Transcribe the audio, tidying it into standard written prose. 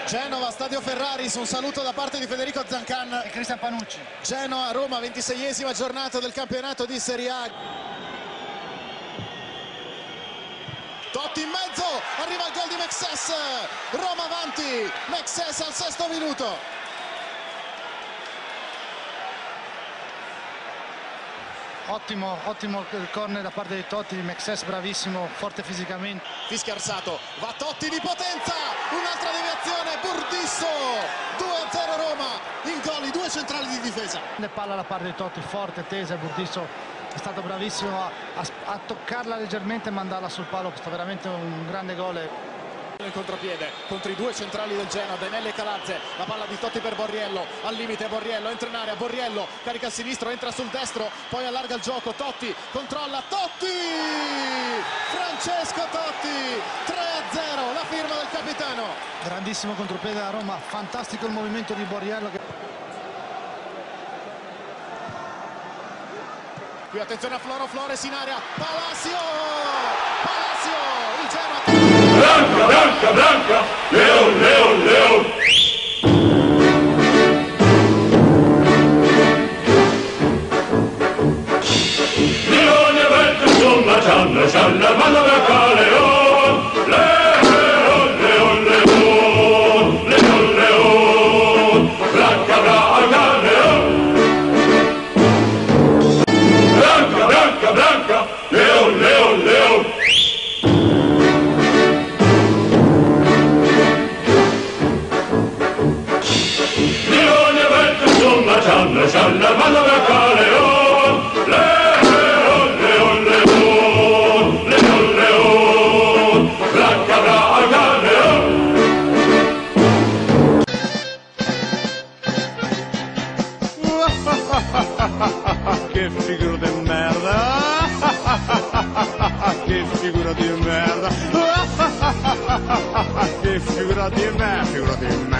Genova, Stadio Ferraris, un saluto da parte di Federico Zancan e Cristian Panucci. Genoa-Roma, 26esima giornata del campionato di Serie A. Totti in mezzo, arriva il gol di Mexes, Roma avanti, Mexes al 6° minuto. Ottimo il corner da parte di Totti, Mexes bravissimo, forte fisicamente. Fischia Arsato, va Totti di potenza, un'altra deviazione, Burdisso, 2-0 Roma, in gol i due centrali di difesa. Le palla da parte di Totti, forte, tesa, Burdisso è stato bravissimo a toccarla leggermente e mandarla sul palo, questo è veramente un grande gol. Il contropiede contro i due centrali del Genoa, Denelli e Calazze, la palla di Totti per Borriello, al limite Borriello, entra in area, Borriello carica a sinistro, entra sul destro, poi allarga il gioco, Totti controlla, Totti! Francesco Totti, 3-0, la firma del capitano. Grandissimo contropiede da Roma, fantastico il movimento di Borriello. Qui attenzione a Flores in area, Palacio, il Genoa. Blanca, Blanca, Blanca, Leon, Leon, Leon. Leone verde, insomma, gialla, gialla, mano Blanca, Leon, Leon, Leon, Leon, Leon, Leon, Blanca, Blanca, Leon. Blanca, Blanca, Blanca, Leon, Leon, Leon. Gialla, gialla, mano Blanca, Leon, Leon, Leon, Leon, Leon, Leon, Blanca, Blanca, Leon. Che figura di merda! Che figura di merda! Che figura di merda!